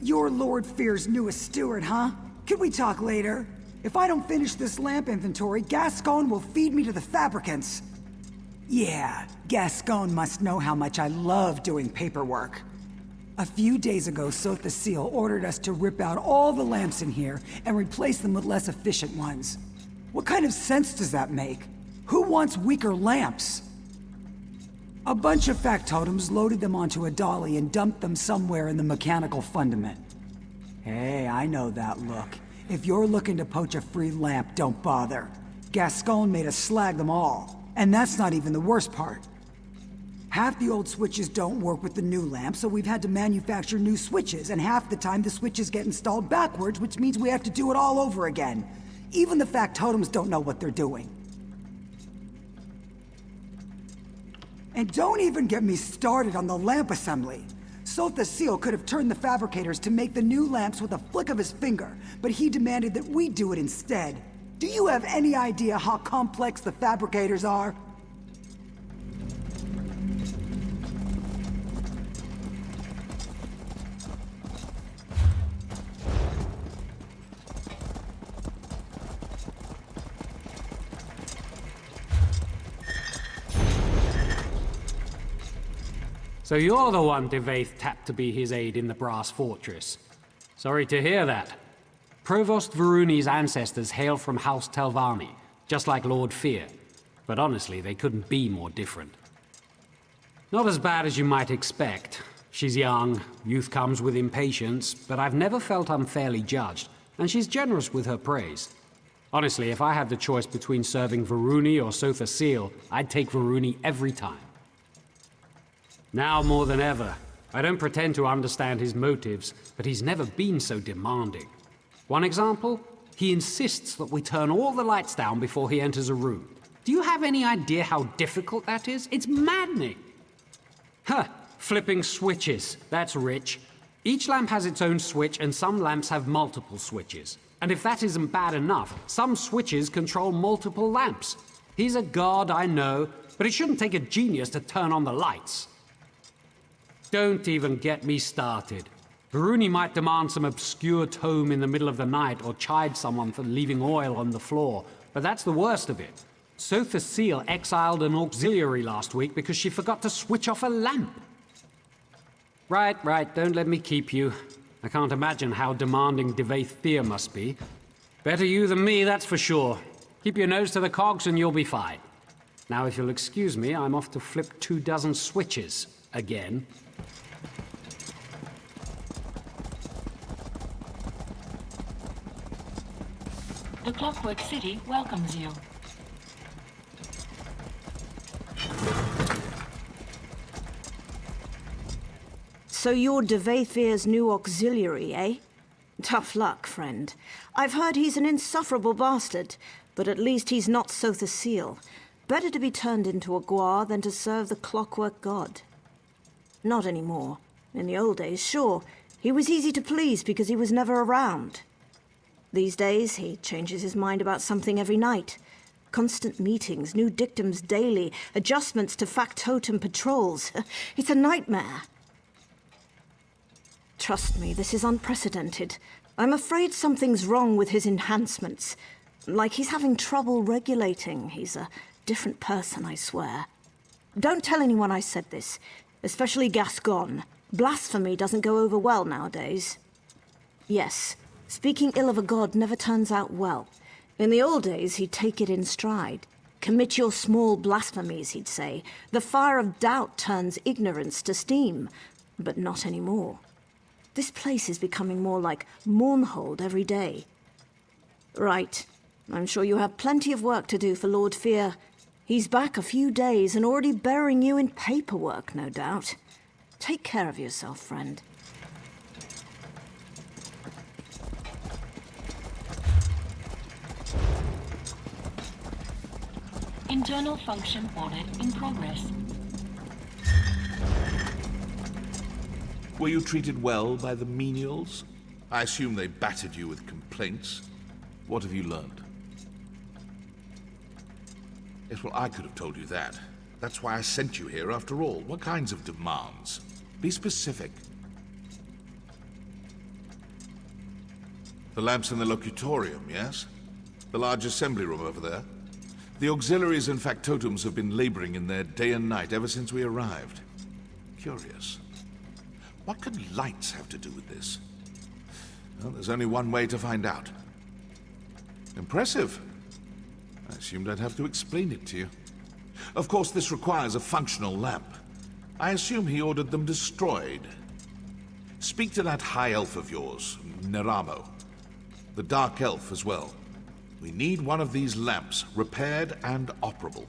You're Lord Fear's newest steward, huh? Can we talk later? If I don't finish this lamp inventory, Gascon will feed me to the fabricants. Yeah, Gascon must know how much I love doing paperwork. A few days ago, Sotha Seal ordered us to rip out all the lamps in here and replace them with less efficient ones. What kind of sense does that make? Who wants weaker lamps? A bunch of factotums loaded them onto a dolly and dumped them somewhere in the mechanical fundament. Hey, I know that look. If you're looking to poach a free lamp, don't bother. Gascon made us slag them all. And that's not even the worst part. Half the old switches don't work with the new lamps, so we've had to manufacture new switches, and half the time the switches get installed backwards, which means we have to do it all over again. Even the factotums don't know what they're doing. And don't even get me started on the lamp assembly. Sotha Seal could have turned the fabricators to make the new lamps with a flick of his finger, but he demanded that we do it instead. Do you have any idea how complex the fabricators are? So you're the one Devaith tapped to be his aide in the Brass Fortress. Sorry to hear that. Provost Varuni's ancestors hail from House Telvanni, just like Lord Fear. But honestly, they couldn't be more different. Not as bad as you might expect. She's young, youth comes with impatience, but I've never felt unfairly judged, and she's generous with her praise. Honestly, if I had the choice between serving Varuni or Sotha Seal, I'd take Varuni every time. Now more than ever, I don't pretend to understand his motives, but he's never been so demanding. One example? He insists that we turn all the lights down before he enters a room. Do you have any idea how difficult that is? It's maddening! Huh, flipping switches. That's rich. Each lamp has its own switch, and some lamps have multiple switches. And if that isn't bad enough, some switches control multiple lamps. He's a god, I know, but it shouldn't take a genius to turn on the lights. Don't even get me started. Varuni might demand some obscure tome in the middle of the night or chide someone for leaving oil on the floor, but that's the worst of it. Sotha Seal exiled an auxiliary last week because she forgot to switch off a lamp. Right, don't let me keep you. I can't imagine how demanding Devaith Fear must be. Better you than me, that's for sure. Keep your nose to the cogs and you'll be fine. Now, if you'll excuse me, I'm off to flip 24 switches again. The Clockwork City welcomes you. So you're Devaithir's new auxiliary, eh? Tough luck, friend. I've heard he's an insufferable bastard, but at least he's not Sotha Seal. Better to be turned into a guar than to serve the Clockwork God. Not anymore. In the old days, sure. He was easy to please because he was never around. These days, he changes his mind about something every night. Constant meetings, new dictums daily, adjustments to factotum patrols. It's a nightmare. Trust me, this is unprecedented. I'm afraid something's wrong with his enhancements. Like he's having trouble regulating. He's a different person, I swear. Don't tell anyone I said this, especially Gascon. Blasphemy doesn't go over well nowadays. Yes. Speaking ill of a god never turns out well. In the old days, he'd take it in stride. Commit your small blasphemies, he'd say. The fire of doubt turns ignorance to steam. But not anymore. This place is becoming more like Mournhold every day. Right. I'm sure you have plenty of work to do for Lord Fear. He's back a few days and already burying you in paperwork, no doubt. Take care of yourself, friend. Internal function audit in progress. Were you treated well by the menials? I assume they battered you with complaints. What have you learned? Yes, well, I could have told you that. That's why I sent you here, after all. What kinds of demands? Be specific. The lamps in the locutorium, yes? The large assembly room over there? The auxiliaries and factotums have been laboring in there day and night ever since we arrived. Curious. What could lights have to do with this? Well, there's only one way to find out. Impressive. I assumed I'd have to explain it to you. Of course, this requires a functional lamp. I assume he ordered them destroyed. Speak to that high elf of yours, Neramo. The dark elf as well. We need one of these lamps, repaired and operable.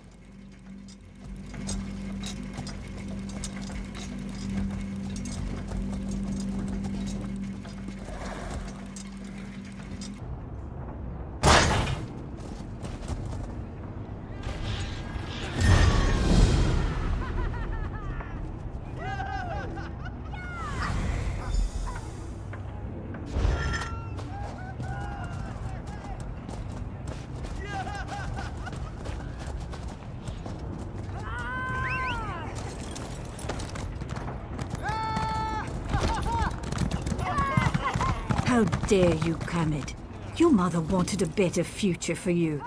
How dare you, Kamid? Your mother wanted a better future for you.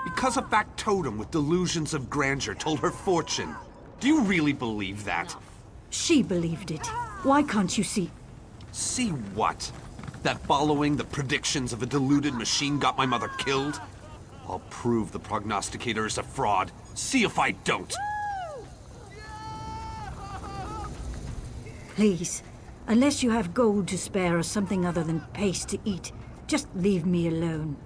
Because a factotum with delusions of grandeur told her fortune. Do you really believe that? She believed it. Why can't you see? See what? That following the predictions of a deluded machine got my mother killed? I'll prove the prognosticator is a fraud. See if I don't. Please, unless you have gold to spare or something other than paste to eat, just leave me alone.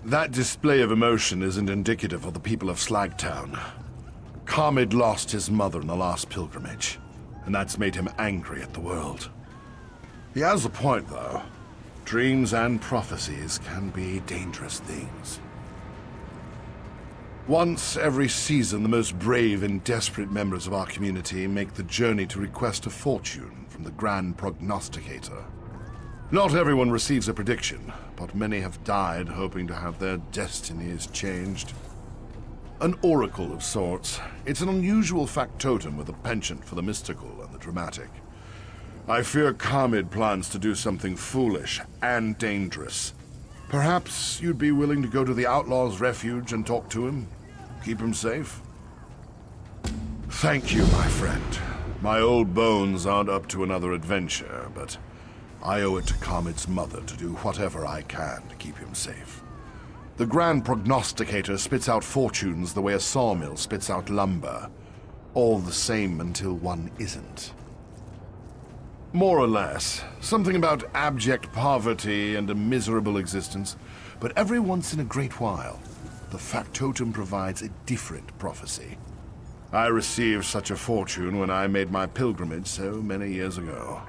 That display of emotion isn't indicative of the people of Slagtown. Kamid lost his mother in the last pilgrimage, and that's made him angry at the world. He has a point, though. Dreams and prophecies can be dangerous things. Once every season, the most brave and desperate members of our community make the journey to request a fortune from the Grand Prognosticator. Not everyone receives a prediction, but many have died hoping to have their destinies changed. An oracle of sorts. It's an unusual factotum with a penchant for the mystical and the dramatic. I fear Kamid plans to do something foolish and dangerous. Perhaps you'd be willing to go to the Outlaw's Refuge and talk to him? Keep him safe? Thank you, my friend. My old bones aren't up to another adventure, but I owe it to Kamid's mother to do whatever I can to keep him safe. The Grand Prognosticator spits out fortunes the way a sawmill spits out lumber. All the same until one isn't. More or less. Something about abject poverty and a miserable existence. But every once in a great while, the factotum provides a different prophecy. I received such a fortune when I made my pilgrimage so many years ago.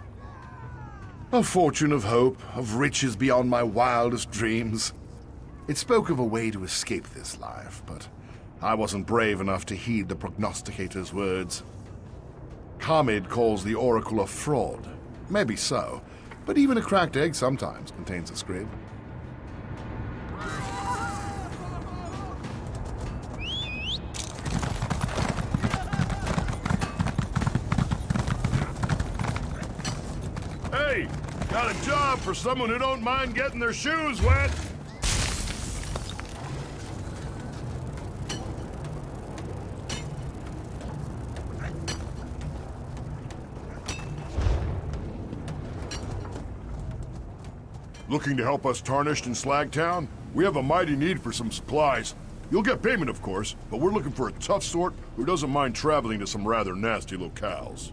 A fortune of hope, of riches beyond my wildest dreams. It spoke of a way to escape this life, but I wasn't brave enough to heed the prognosticator's words. Kamid calls the oracle a fraud. Maybe so, but even a cracked egg sometimes contains a squib. Hey, got a job for someone who don't mind getting their shoes wet. Looking to help us Tarnished in Slagtown? We have a mighty need for some supplies. You'll get payment, of course, but we're looking for a tough sort who doesn't mind traveling to some rather nasty locales.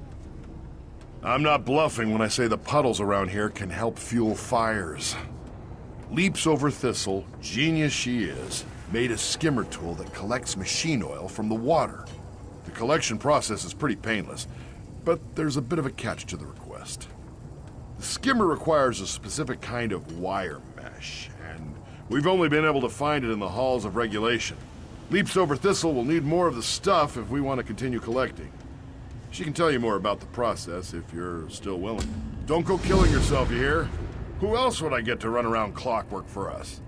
I'm not bluffing when I say the puddles around here can help fuel fires. Leaps Over Thistle, genius she is, made a skimmer tool that collects machine oil from the water. The collection process is pretty painless, but there's a bit of a catch to the request. The skimmer requires a specific kind of wire mesh, and we've only been able to find it in the halls of regulation. Leaps Over Thistle will need more of the stuff if we want to continue collecting. She can tell you more about the process if you're still willing. Don't go killing yourself, you hear? Who else would I get to run around Clockwork for us?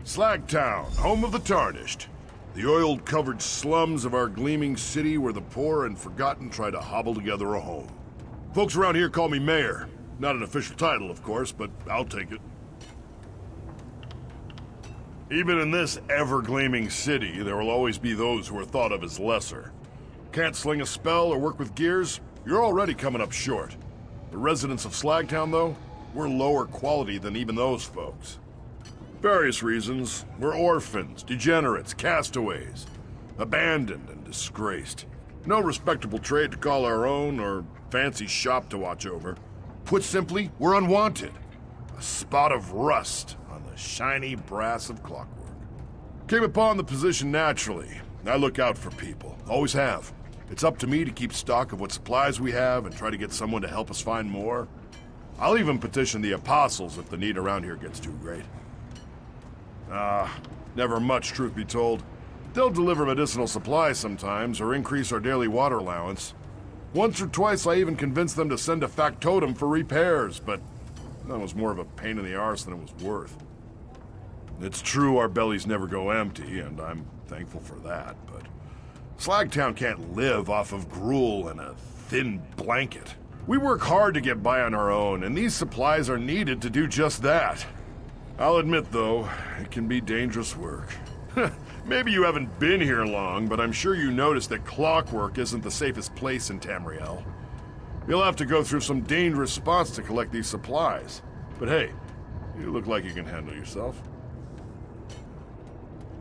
Slagtown, home of the Tarnished. The oil-covered slums of our gleaming city where the poor and forgotten try to hobble together a home. Folks around here call me Mayor. Not an official title, of course, but I'll take it. Even in this ever-gleaming city, there will always be those who are thought of as lesser. Can't sling a spell or work with gears? You're already coming up short. The residents of Slagtown, though, we're lower quality than even those folks. Various reasons. We're orphans, degenerates, castaways. Abandoned and disgraced. No respectable trade to call our own or fancy shop to watch over. Put simply, we're unwanted. A spot of rust on the shiny brass of Clockwork. Came upon the position naturally. I look out for people. Always have. It's up to me to keep stock of what supplies we have and try to get someone to help us find more. I'll even petition the apostles if the need around here gets too great. Never much, truth be told. They'll deliver medicinal supplies sometimes, or increase our daily water allowance. Once or twice I even convinced them to send a factotum for repairs, but that was more of a pain in the arse than it was worth. It's true our bellies never go empty, and I'm thankful for that, but Slagtown can't live off of gruel and a thin blanket. We work hard to get by on our own, and these supplies are needed to do just that. I'll admit, though, it can be dangerous work. Maybe you haven't been here long, but I'm sure you noticed that Clockwork isn't the safest place in Tamriel. You'll have to go through some dangerous spots to collect these supplies. But hey, you look like you can handle yourself.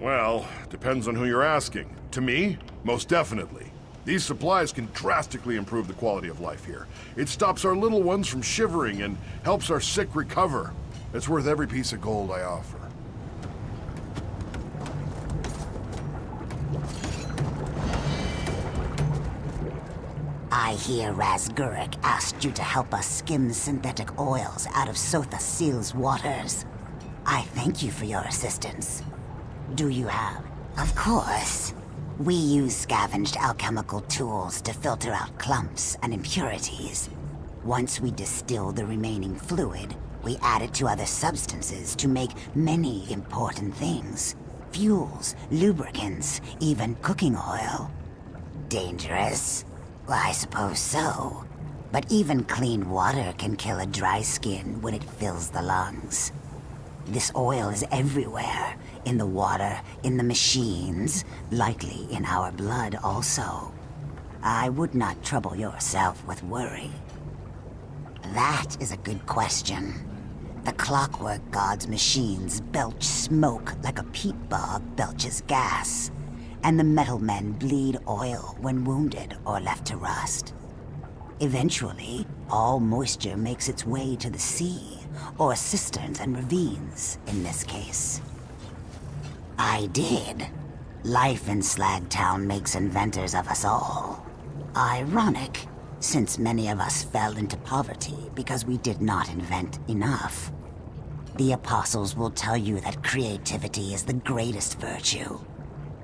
Well, depends on who you're asking. To me, most definitely. These supplies can drastically improve the quality of life here. It stops our little ones from shivering and helps our sick recover. It's worth every piece of gold I offer. I hear Razgurik asked you to help us skim synthetic oils out of Sotha Seal's waters. I thank you for your assistance. Do you have? Of course. We use scavenged alchemical tools to filter out clumps and impurities. Once we distill the remaining fluid, we add it to other substances to make many important things. Fuels, lubricants, even cooking oil. Dangerous? Well, I suppose so. But even clean water can kill a dry skin when it fills the lungs. This oil is everywhere. In the water, in the machines, likely in our blood also. I would not trouble yourself with worry. That is a good question. The Clockwork God's machines belch smoke like a peat bog belches gas, and the metal men bleed oil when wounded or left to rust. Eventually, all moisture makes its way to the sea, or cisterns and ravines, in this case. I did. Life in Slagtown makes inventors of us all. Ironic, since many of us fell into poverty because we did not invent enough. The apostles will tell you that creativity is the greatest virtue.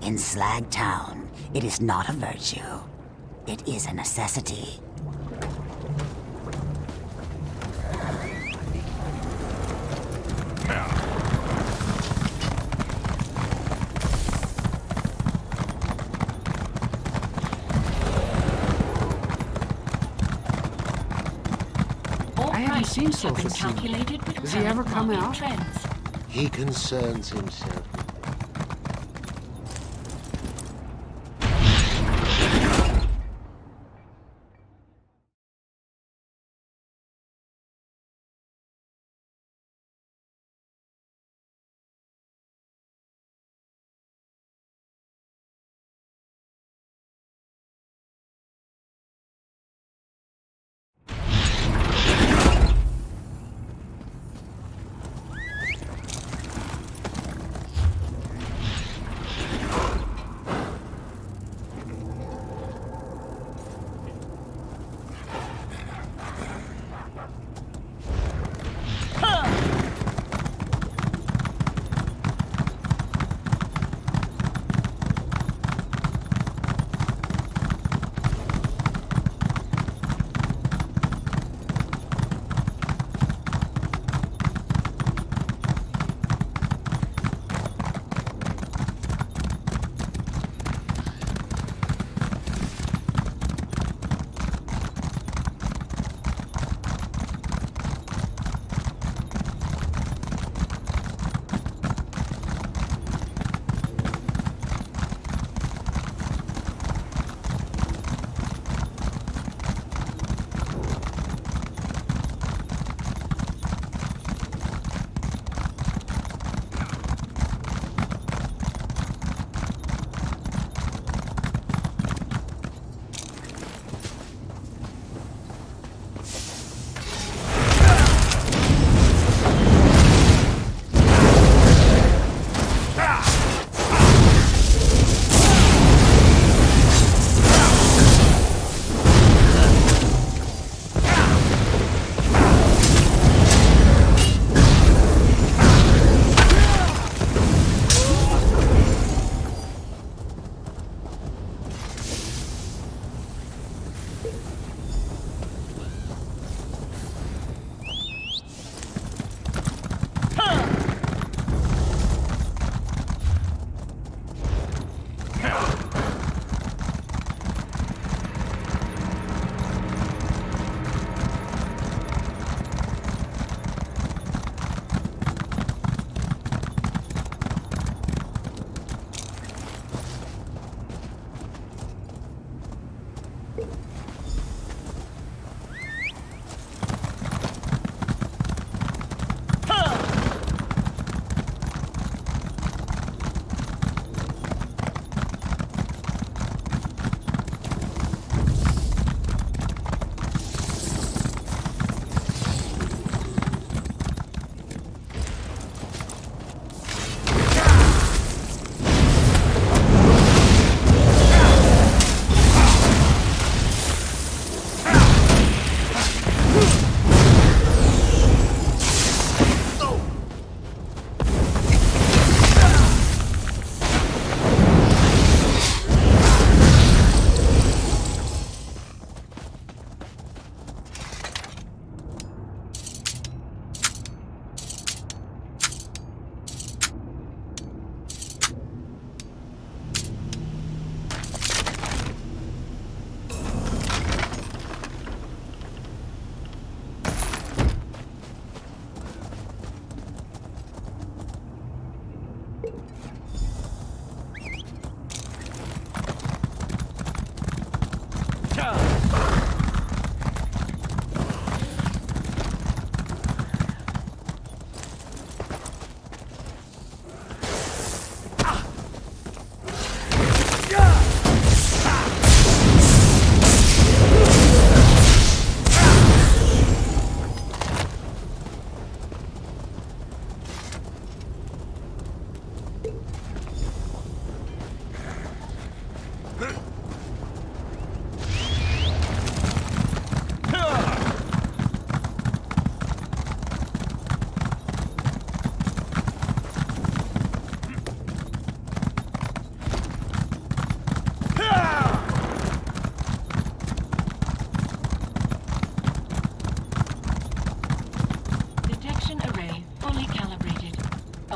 In Slagtown, it is not a virtue. It is a necessity. Seen Social Scene. Does he ever come out? He concerns himself.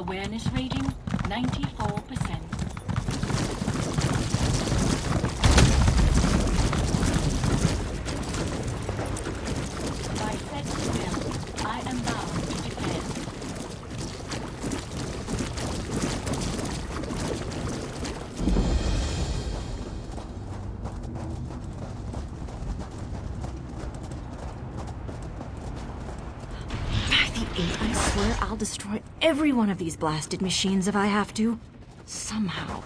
Awareness rating 94%. By set will, I am bound to defend. By the eight, I swear I'll destroy every one of these blasted machines if I have to. Somehow.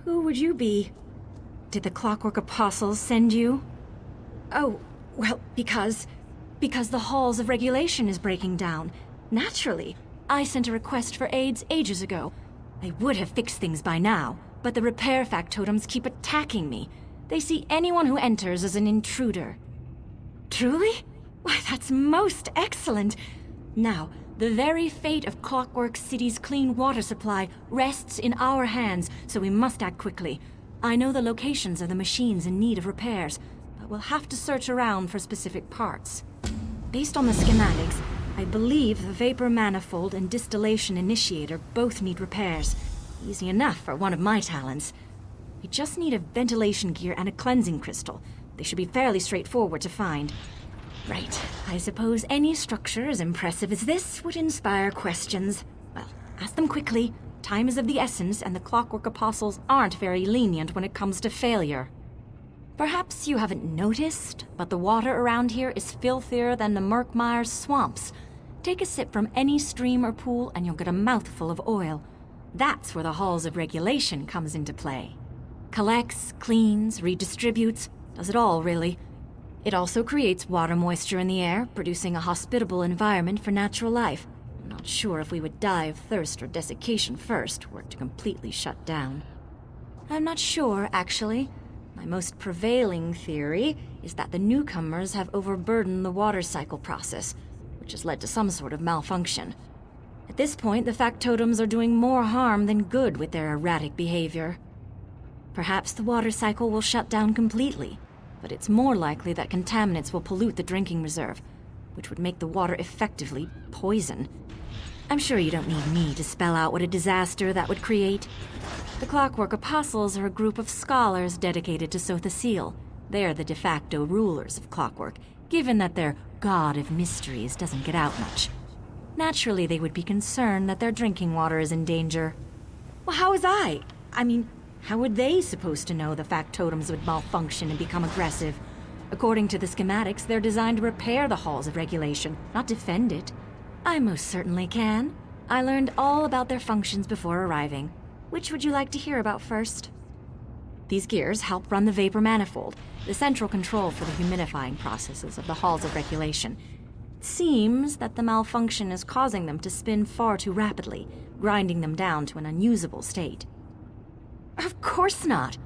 Who would you be? Did the Clockwork Apostles send you? Oh, well, because the halls of regulation is breaking down. Naturally. I sent a request for aids ages ago. I would have fixed things by now, but the repair factotums keep attacking me. They see anyone who enters as an intruder. Truly? Why, that's most excellent. Now, the very fate of Clockwork City's clean water supply rests in our hands, so we must act quickly. I know the locations of the machines in need of repairs, but we'll have to search around for specific parts. Based on the schematics, I believe the vapor manifold and distillation initiator both need repairs. Easy enough for one of my talents. We just need a ventilation gear and a cleansing crystal. They should be fairly straightforward to find. Right. I suppose any structure as impressive as this would inspire questions. Well, ask them quickly. Time is of the essence, and the Clockwork Apostles aren't very lenient when it comes to failure. Perhaps you haven't noticed, but the water around here is filthier than the Murkmire's swamps. Take a sip from any stream or pool, and you'll get a mouthful of oil. That's where the halls of regulation comes into play. Collects, cleans, redistributes, does it all, really. It also creates water moisture in the air, producing a hospitable environment for natural life. I'm not sure if we would die of thirst or desiccation first, were it to completely shut down. I'm not sure, actually. My most prevailing theory is that the newcomers have overburdened the water cycle process, which has led to some sort of malfunction. At this point, the factotums are doing more harm than good with their erratic behavior. Perhaps the water cycle will shut down completely, but it's more likely that contaminants will pollute the drinking reserve, which would make the water effectively poison. I'm sure you don't need me to spell out what a disaster that would create. The Clockwork Apostles are a group of scholars dedicated to Sotha Seal. They're the de facto rulers of Clockwork, given that their god of mysteries doesn't get out much. Naturally, they would be concerned that their drinking water is in danger. Well, how was I? I mean, how were they supposed to know the factotums would malfunction and become aggressive? According to the schematics, they're designed to repair the halls of regulation, not defend it. I most certainly can. I learned all about their functions before arriving. Which would you like to hear about first? These gears help run the vapor manifold, the central control for the humidifying processes of the halls of regulation. It seems that the malfunction is causing them to spin far too rapidly, grinding them down to an unusable state. Of course not.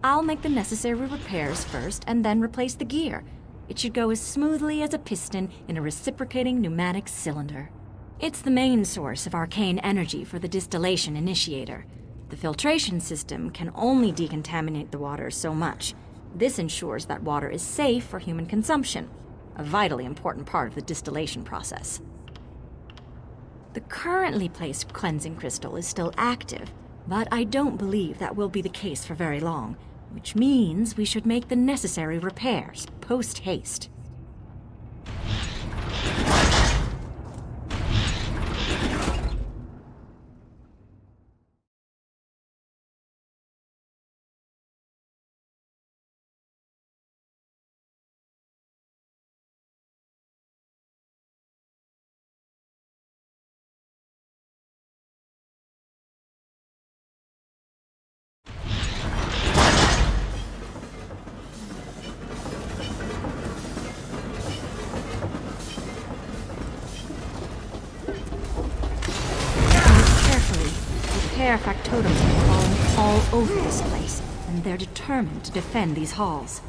I'll make the necessary repairs first and then replace the gear. It should go as smoothly as a piston in a reciprocating pneumatic cylinder. It's the main source of arcane energy for the distillation initiator. The filtration system can only decontaminate the water so much. This ensures that water is safe for human consumption, a vitally important part of the distillation process. The currently placed cleansing crystal is still active, but I don't believe that will be the case for very long, which means we should make the necessary repairs post-haste. Their factotums are crawling all over this place, and they're determined to defend these halls.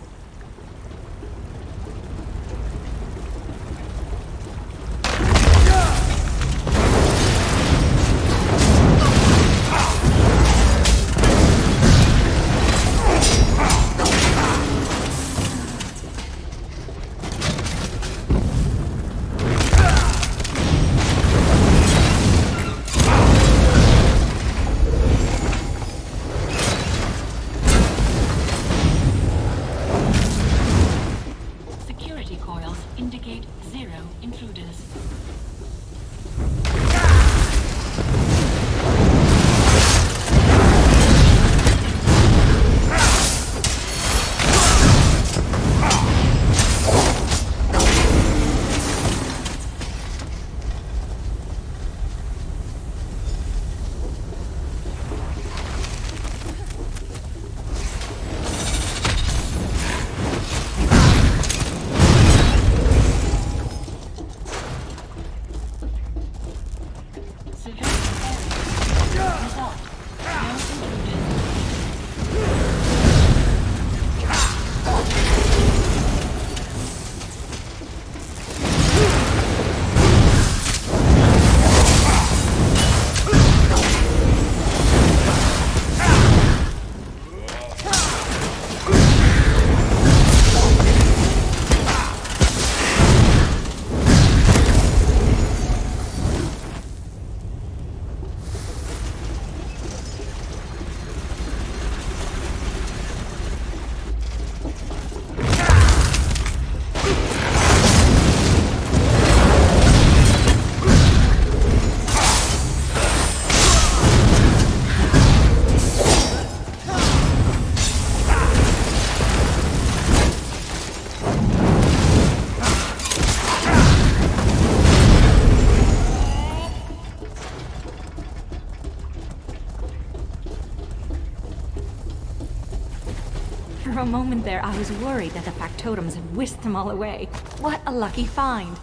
For a moment there, I was worried that the factotums had whisked them all away. What a lucky find!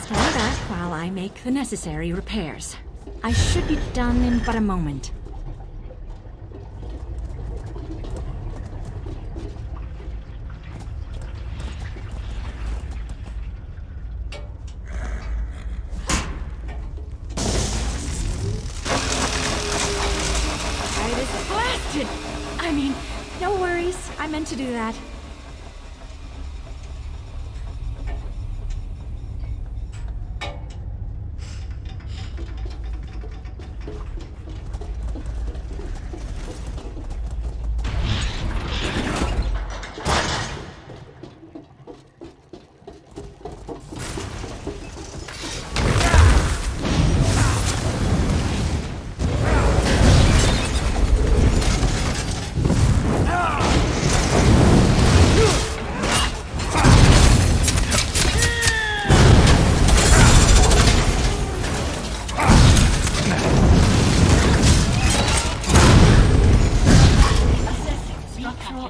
Stand back while I make the necessary repairs. I should be done in but a moment. It is blasted! I mean, no worries. I meant to do that.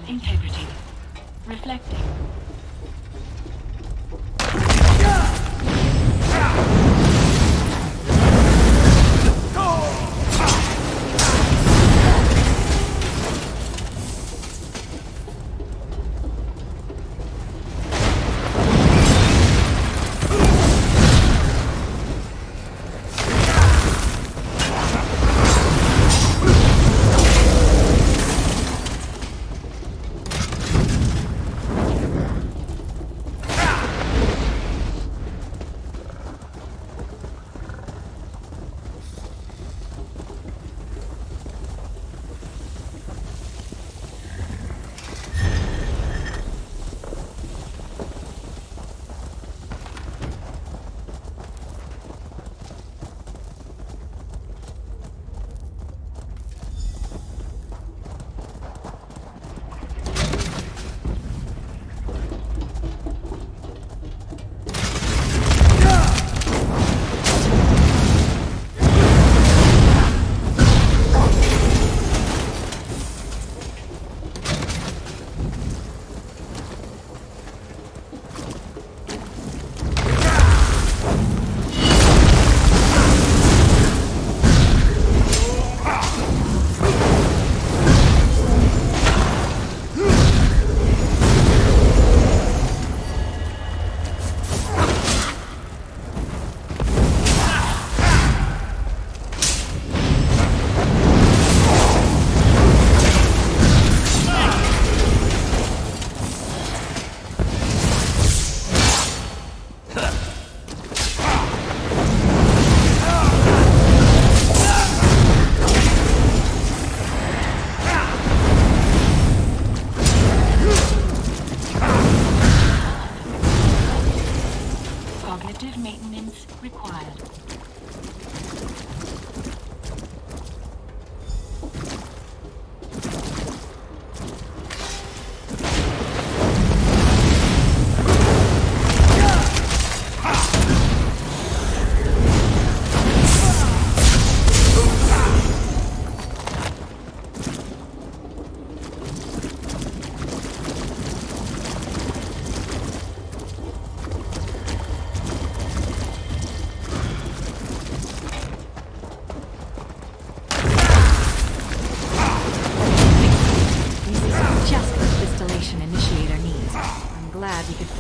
Integrity. Reflecting.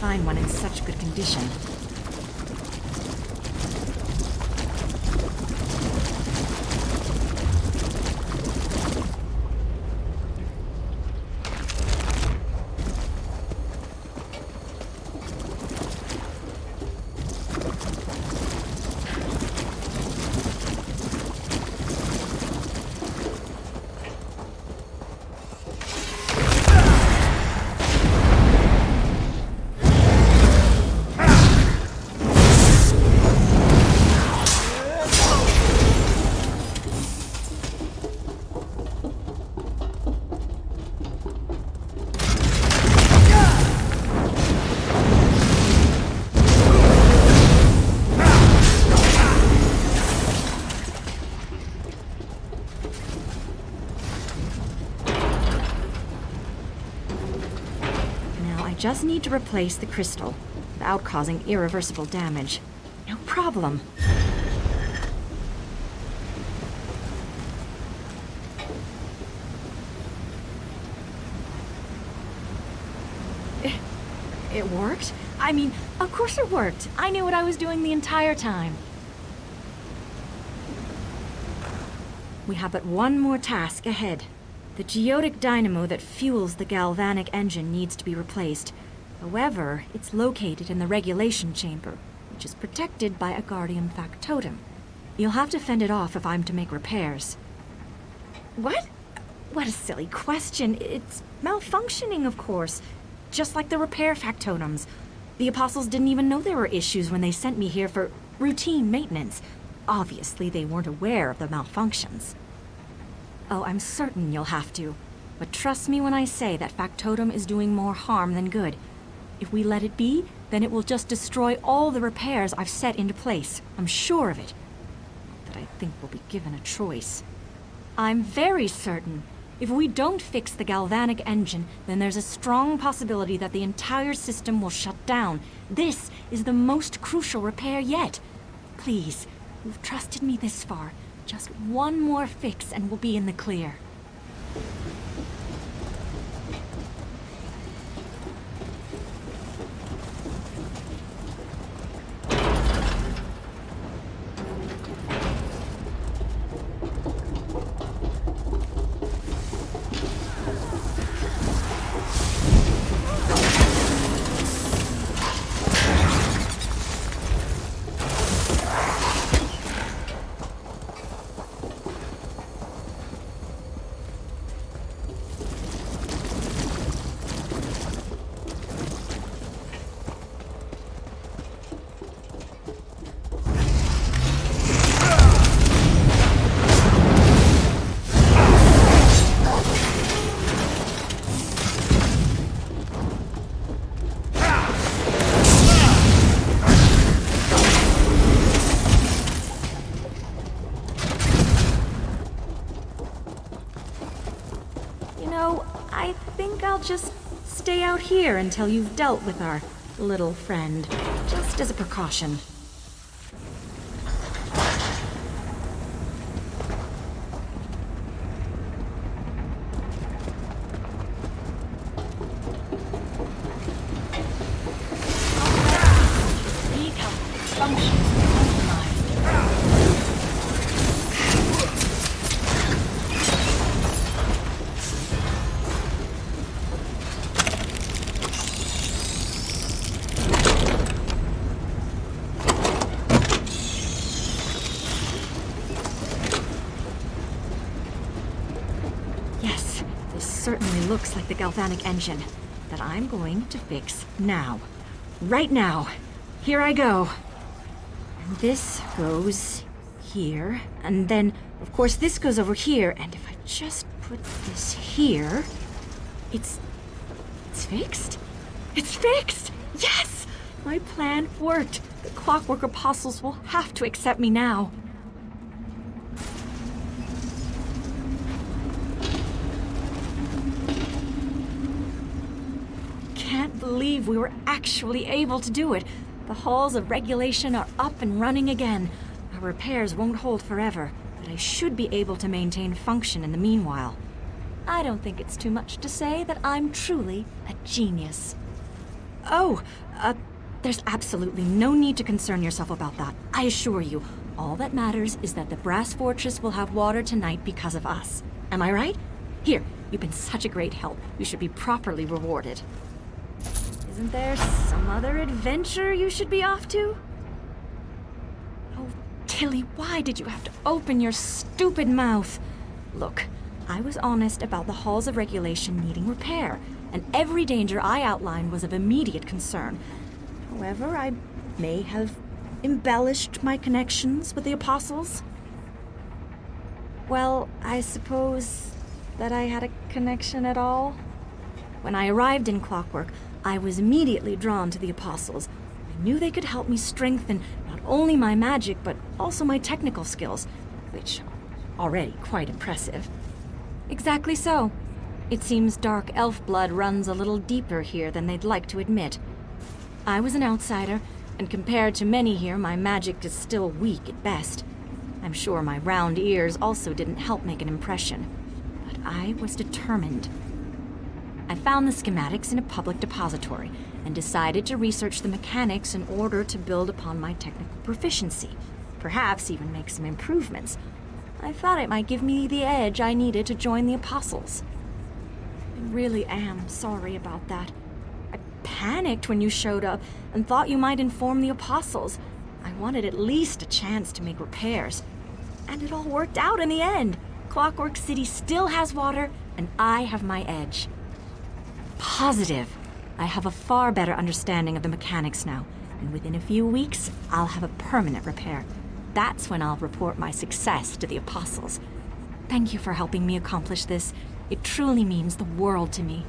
find one in such good condition. Just need to replace the crystal without causing irreversible damage. No problem. It worked? I mean, of course it worked. I knew what I was doing the entire time. We have but one more task ahead. The geotic dynamo that fuels the galvanic engine needs to be replaced. However, it's located in the regulation chamber, which is protected by a guardian factotum. You'll have to fend it off if I'm to make repairs. What? What a silly question. It's malfunctioning, of course. Just like the repair factotums. The Apostles didn't even know there were issues when they sent me here for routine maintenance. Obviously, they weren't aware of the malfunctions. Oh, I'm certain you'll have to. But trust me when I say that factotum is doing more harm than good. If we let it be, then it will just destroy all the repairs I've set into place. I'm sure of it. Not that I think we'll be given a choice. I'm very certain. If we don't fix the galvanic engine, then there's a strong possibility that the entire system will shut down. This is the most crucial repair yet. Please, you've trusted me this far. Just one more fix and we'll be in the clear. I'll just stay out here until you've dealt with our little friend, just as a precaution. These help functions compromised. Certainly looks like the galvanic engine that I'm going to fix now. Right now. Here I go. And this goes here. And then, of course, this goes over here. And if I just put this here... It's fixed? It's fixed! Yes! My plan worked. The Clockwork Apostles will have to accept me now. Can't believe we were actually able to do it. The halls of regulation are up and running again. Our repairs won't hold forever, but I should be able to maintain function in the meanwhile. I don't think it's too much to say that I'm truly a genius. Oh, there's absolutely no need to concern yourself about that. I assure you, all that matters is that the Brass Fortress will have water tonight because of us. Am I right? Here, you've been such a great help. You should be properly rewarded. Isn't there some other adventure you should be off to? Oh, Tilly, why did you have to open your stupid mouth? Look, I was honest about the halls of regulation needing repair, and every danger I outlined was of immediate concern. However, I may have embellished my connections with the Apostles. Well, I suppose that I had a connection at all. When I arrived in Clockwork, I was immediately drawn to the Apostles. I knew they could help me strengthen not only my magic, but also my technical skills, which are already quite impressive. Exactly so. It seems dark elf blood runs a little deeper here than they'd like to admit. I was an outsider, and compared to many here, my magic is still weak at best. I'm sure my round ears also didn't help make an impression, but I was determined. I found the schematics in a public depository and decided to research the mechanics in order to build upon my technical proficiency, perhaps even make some improvements. I thought it might give me the edge I needed to join the Apostles. I really am sorry about that. I panicked when you showed up and thought you might inform the Apostles. I wanted at least a chance to make repairs. And it all worked out in the end. Clockwork City still has water, and I have my edge. Positive. I have a far better understanding of the mechanics now, and within a few weeks, I'll have a permanent repair. That's when I'll report my success to the Apostles. Thank you for helping me accomplish this. It truly means the world to me.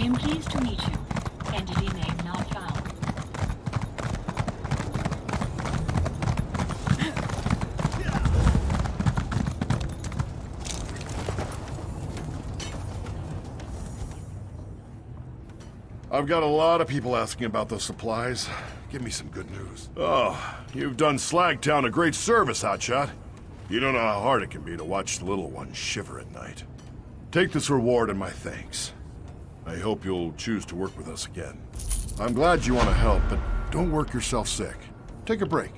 am pleased to meet you. Entity name not found. I've got a lot of people asking about those supplies. Give me some good news. Oh, you've done Slagtown a great service, Hotshot. You don't know how hard it can be to watch the little ones shiver at night. Take this reward and my thanks. I hope you'll choose to work with us again. I'm glad you want to help, but don't work yourself sick. Take a break.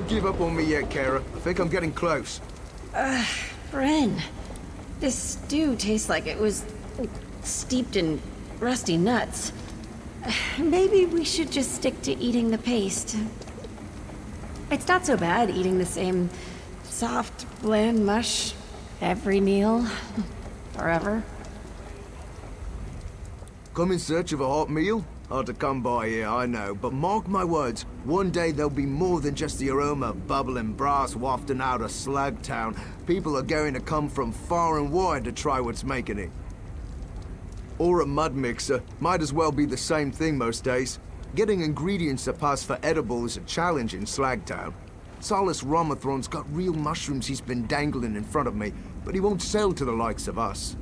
Don't give up on me yet, Kara. I think I'm getting close. Bren, this stew tastes like it was steeped in rusty nuts. Maybe we should just stick to eating the paste. It's not so bad eating the same soft, bland mush every meal. Forever. Come in search of a hot meal? Hard to come by here, I know, but mark my words, one day there'll be more than just the aroma of bubbling brass wafting out of Slagtown. People are going to come from far and wide to try what's making it. Or a mud mixer. Might as well be the same thing most days. Getting ingredients that pass for edible is a challenge in Slagtown. Solus Romathron's got real mushrooms he's been dangling in front of me, but he won't sell to the likes of us.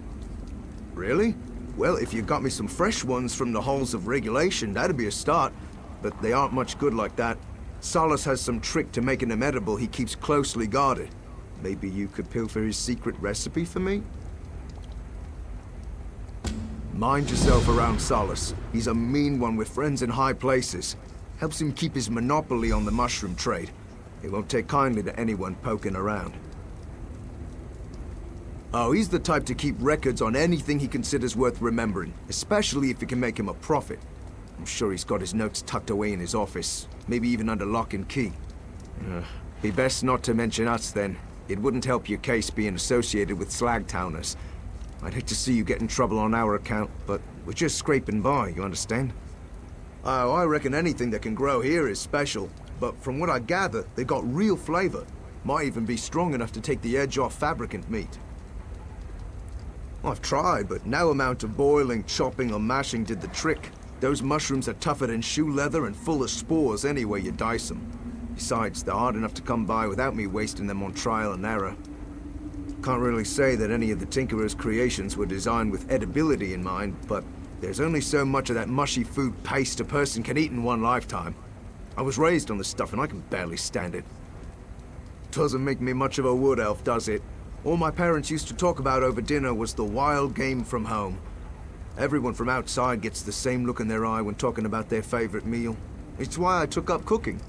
Really? Well, if you got me some fresh ones from the halls of regulation, that'd be a start. But they aren't much good like that. Solus has some trick to making them edible he keeps closely guarded. Maybe you could pilfer his secret recipe for me? Mind yourself around Solus. He's a mean one with friends in high places. Helps him keep his monopoly on the mushroom trade. He won't take kindly to anyone poking around. Oh, he's the type to keep records on anything he considers worth remembering, especially if it can make him a profit. I'm sure he's got his notes tucked away in his office, maybe even under lock and key. Be best not to mention us then. It wouldn't help your case being associated with Slagtowners. I'd hate to see you get in trouble on our account, but we're just scraping by, you understand? Oh, I reckon anything that can grow here is special, but from what I gather, they've got real flavor. Might even be strong enough to take the edge off fabricant meat. I've tried, but no amount of boiling, chopping, or mashing did the trick. Those mushrooms are tougher than shoe leather and full of spores any way you dice them. Besides, they're hard enough to come by without me wasting them on trial and error. Can't really say that any of the Tinkerer's creations were designed with edibility in mind, but there's only so much of that mushy food paste a person can eat in one lifetime. I was raised on this stuff and I can barely stand it. Doesn't make me much of a wood elf, does it? All my parents used to talk about over dinner was the wild game from home. Everyone from outside gets the same look in their eye when talking about their favorite meal. It's why I took up cooking.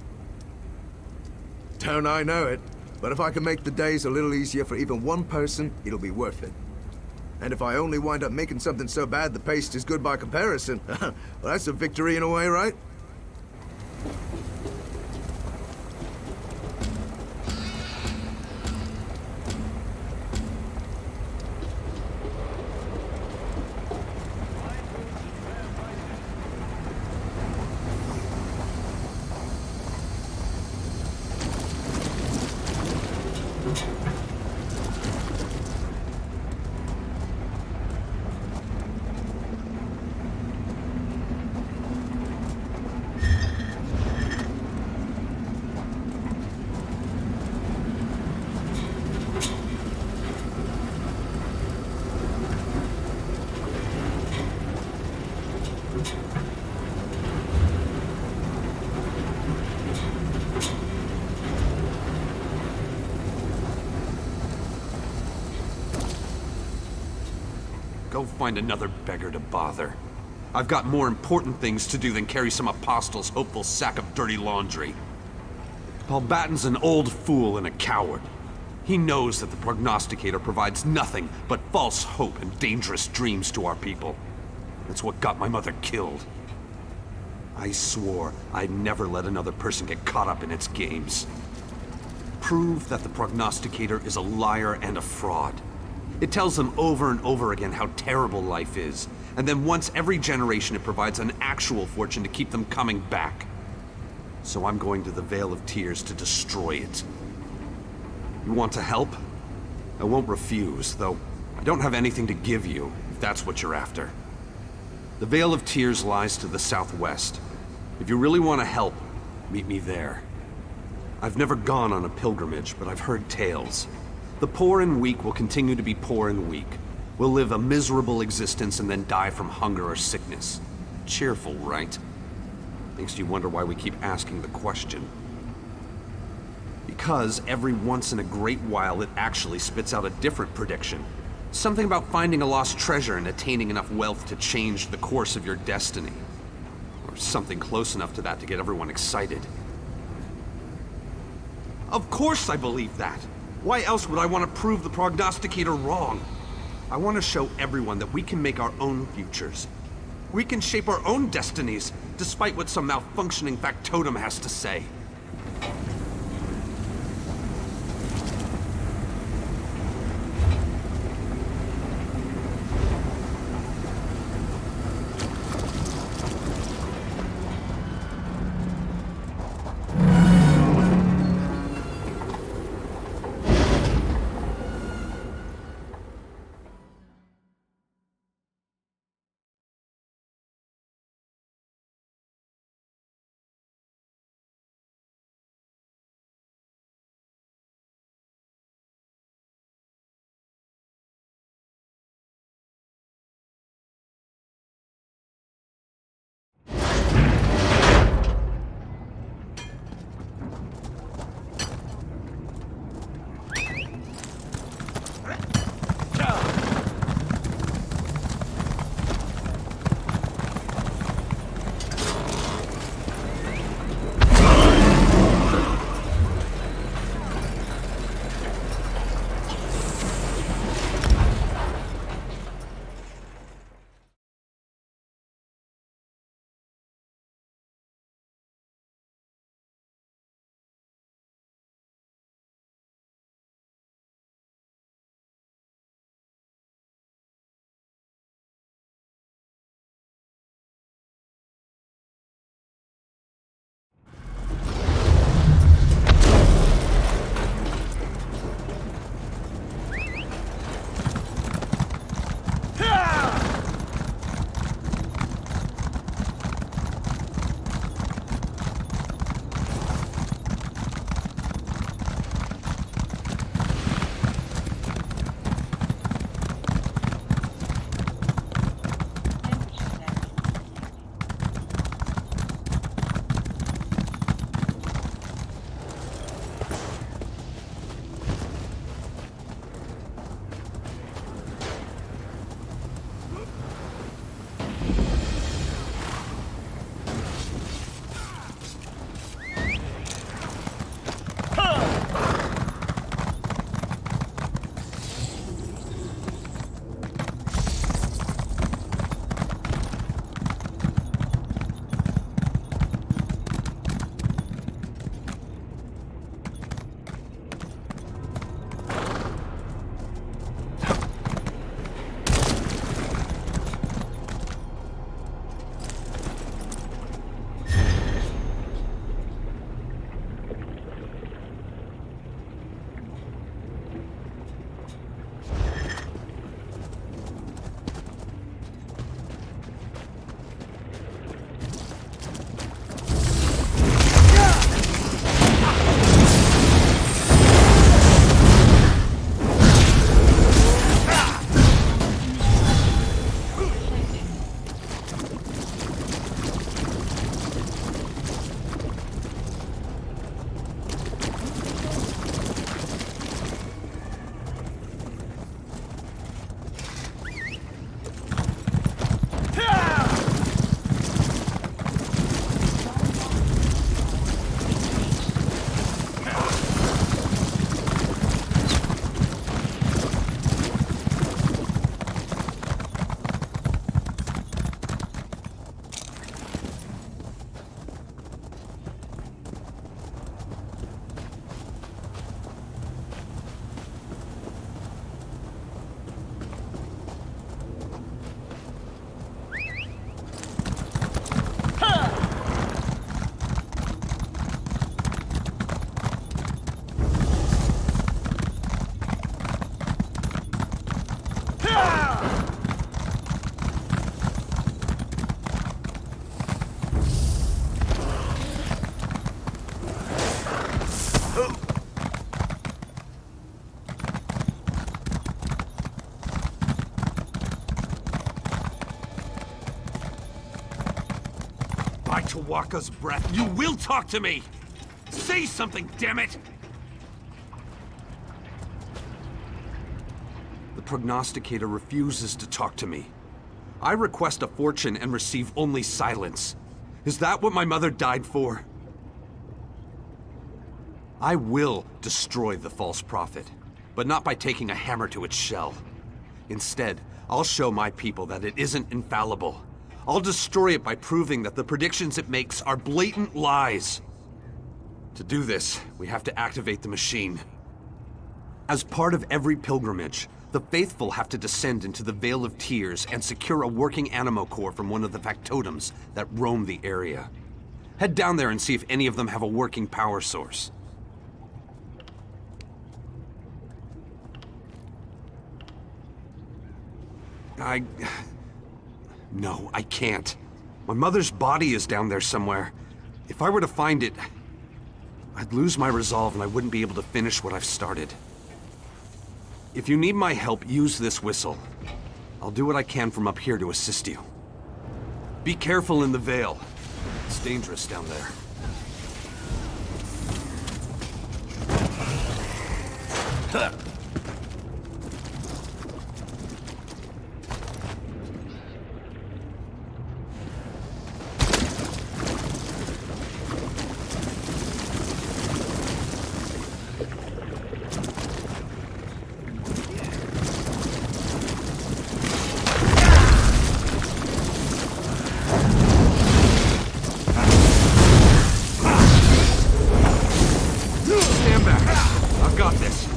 Don't I know it? But if I can make the days a little easier for even one person, it'll be worth it. And if I only wind up making something so bad the paste is good by comparison, well, that's a victory in a way, right? Go find another beggar to bother. I've got more important things to do than carry some apostle's hopeful sack of dirty laundry. Paul Batten's an old fool and a coward. He knows that the prognosticator provides nothing but false hope and dangerous dreams to our people. That's what got my mother killed. I swore I'd never let another person get caught up in its games. Prove that the prognosticator is a liar and a fraud. It tells them over and over again how terrible life is, and then once every generation it provides an actual fortune to keep them coming back. So I'm going to the Vale of Tears to destroy it. You want to help? I won't refuse, though I don't have anything to give you, if that's what you're after. The Vale of Tears lies to the southwest. If you really want to help, meet me there. I've never gone on a pilgrimage, but I've heard tales. The poor and weak will continue to be poor and weak. We'll live a miserable existence and then die from hunger or sickness. Cheerful, right? Makes you wonder why we keep asking the question. Because every once in a great while it actually spits out a different prediction. Something about finding a lost treasure and attaining enough wealth to change the course of your destiny. Or something close enough to that to get everyone excited. Of course I believe that! Why else would I want to prove the prognosticator wrong? I want to show everyone that we can make our own futures. We can shape our own destinies, despite what some malfunctioning factotum has to say. By Tawaka's breath, you will talk to me! Say something, damn it! The prognosticator refuses to talk to me. I request a fortune and receive only silence. Is that what my mother died for? I will destroy the false prophet, but not by taking a hammer to its shell. Instead, I'll show my people that it isn't infallible. I'll destroy it by proving that the predictions it makes are blatant lies. To do this, we have to activate the machine. As part of every pilgrimage, the faithful have to descend into the Vale of Tears and secure a working animo core from one of the factotums that roam the area. Head down there and see if any of them have a working power source. No, I can't. My mother's body is down there somewhere. If I were to find it, I'd lose my resolve and I wouldn't be able to finish what I've started. If you need my help, use this whistle. I'll do what I can from up here to assist you. Be careful in the Vale. It's dangerous down there. Stand back. I've got this.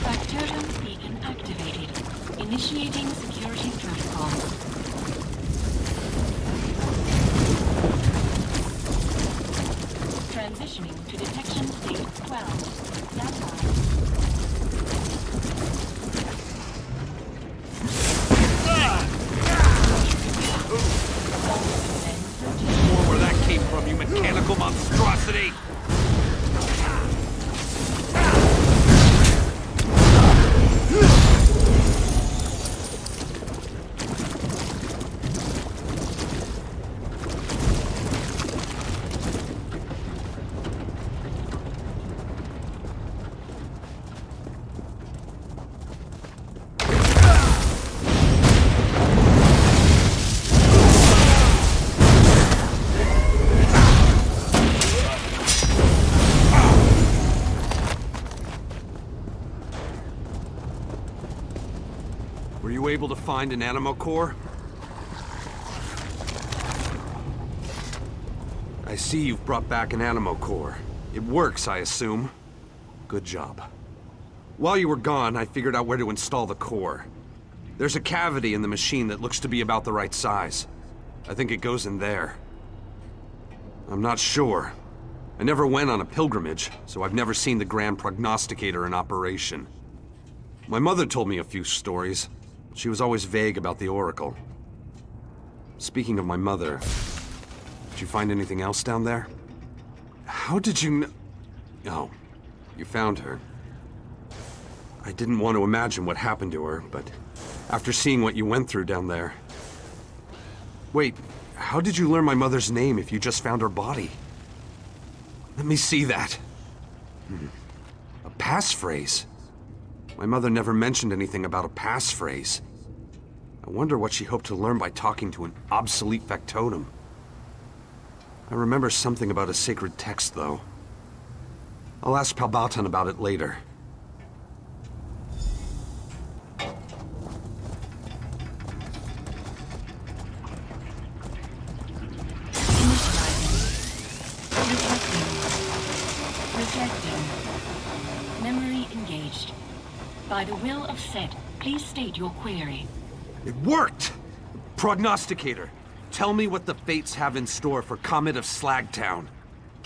Factotum beacon activated. Initiating security protocol. Transitioning to detection state 12. Stand by. More where that came from, you mechanical monstrosity! Were you able to find an animo core? I see you've brought back an animo core. It works, I assume. Good job. While you were gone, I figured out where to install the core. There's a cavity in the machine that looks to be about the right size. I think it goes in there. I'm not sure. I never went on a pilgrimage, so I've never seen the Grand Prognosticator in operation. My mother told me a few stories. She was always vague about the Oracle. Speaking of my mother, did you find anything else down there? How did you know? Oh, you found her. I didn't want to imagine what happened to her, but after seeing what you went through down there... Wait, how did you learn my mother's name if you just found her body? Let me see that. A passphrase. My mother never mentioned anything about a passphrase. I wonder what she hoped to learn by talking to an obsolete factotum. I remember something about a sacred text, though. I'll ask Palbatan about it later. Rejecting. Memory engaged. By the will of Set, please state your query. It worked! Prognosticator, tell me what the fates have in store for Comet of Slagtown.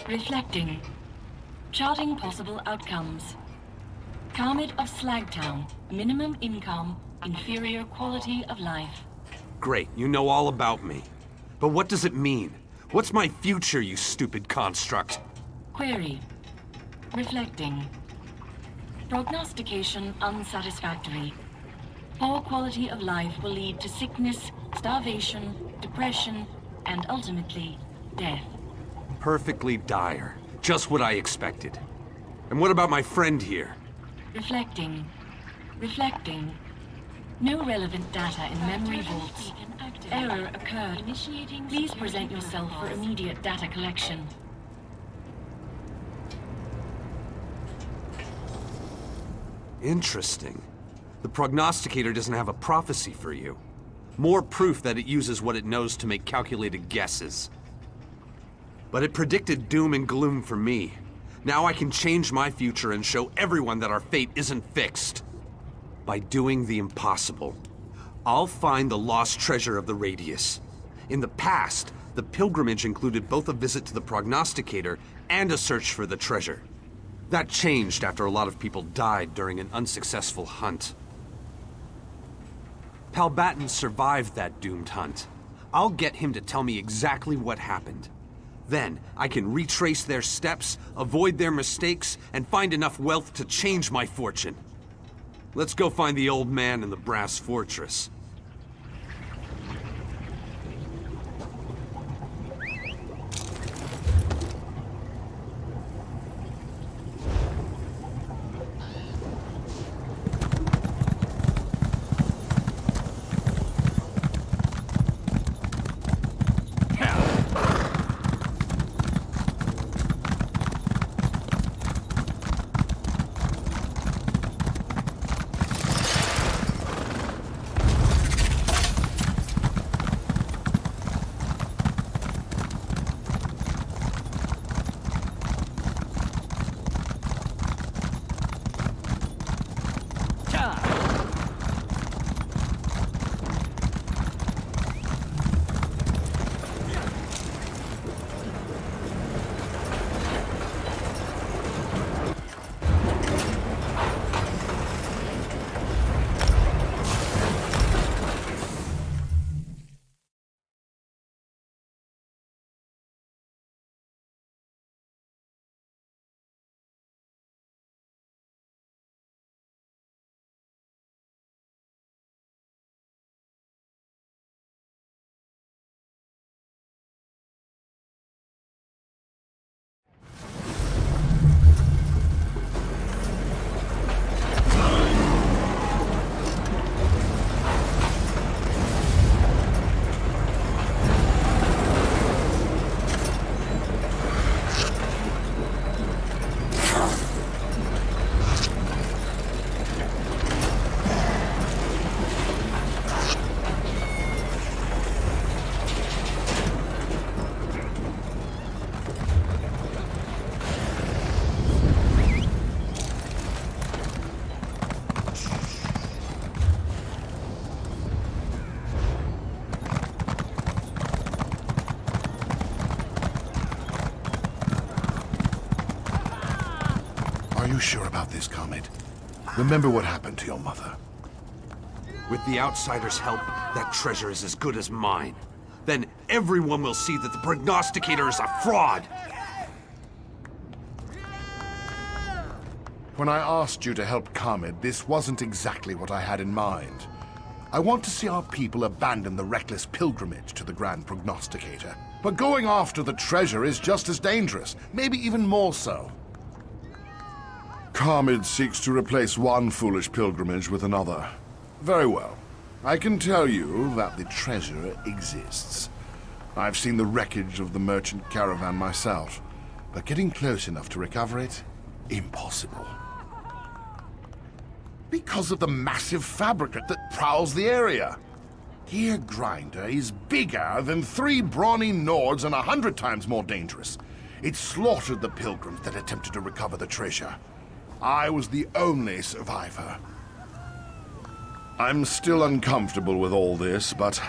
Reflecting. Charting possible outcomes. Comet of Slagtown. Minimum income, inferior quality of life. Great, you know all about me. But what does it mean? What's my future, you stupid construct? Query. Reflecting. Prognostication unsatisfactory. Poor quality of life will lead to sickness, starvation, depression, and ultimately, death. Perfectly dire. Just what I expected. And what about my friend here? Reflecting. Reflecting. No relevant data in memory vaults. Error occurred. Please present yourself for immediate data collection. Interesting. The prognosticator doesn't have a prophecy for you. More proof that it uses what it knows to make calculated guesses. But it predicted doom and gloom for me. Now I can change my future and show everyone that our fate isn't fixed. By doing the impossible. I'll find the lost treasure of the Radius. In the past, the pilgrimage included both a visit to the prognosticator and a search for the treasure. That changed after a lot of people died during an unsuccessful hunt. Palbatten survived that doomed hunt. I'll get him to tell me exactly what happened. Then, I can retrace their steps, avoid their mistakes, and find enough wealth to change my fortune. Let's go find the old man in the Brass Fortress. Are you sure about this, Comet? Remember what happened to your mother. With the Outsider's help, that treasure is as good as mine. Then everyone will see that the prognosticator is a fraud! When I asked you to help Comet, this wasn't exactly what I had in mind. I want to see our people abandon the reckless pilgrimage to the Grand Prognosticator. But going after the treasure is just as dangerous, maybe even more so. Comet seeks to replace one foolish pilgrimage with another. Very well. I can tell you that the treasure exists. I've seen the wreckage of the merchant caravan myself, but getting close enough to recover it, impossible. Because of the massive fabricate that prowls the area. Here, Grinder is bigger than 3 brawny Nords and 100 times more dangerous. It slaughtered the pilgrims that attempted to recover the treasure. I was the only survivor. I'm still uncomfortable with all this, but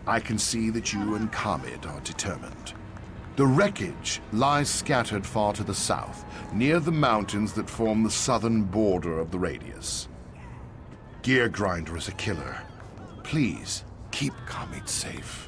I can see that you and Kamid are determined. The wreckage lies scattered far to the south, near the mountains that form the southern border of the radius. Gear Grinder is a killer. Please, keep Kamid safe.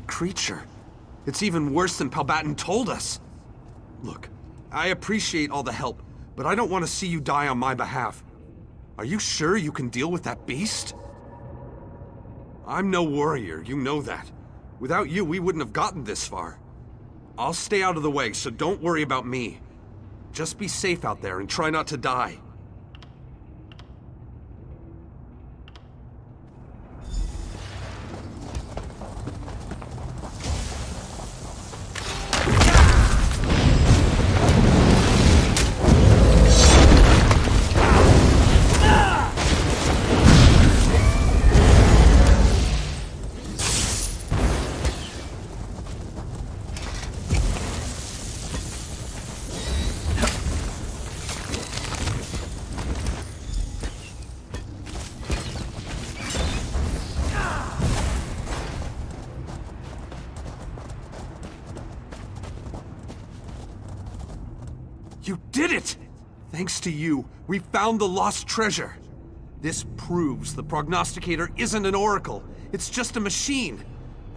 Creature. It's even worse than Palbatin told us. Look, I appreciate all the help, but I don't want to see you die on my behalf. Are you sure you can deal with that beast? I'm no warrior, you know that. Without you, we wouldn't have gotten this far. I'll stay out of the way, so don't worry about me. Just be safe out there and try not to die. You did it! Thanks to you, we found the lost treasure. This proves the prognosticator isn't an oracle. It's just a machine.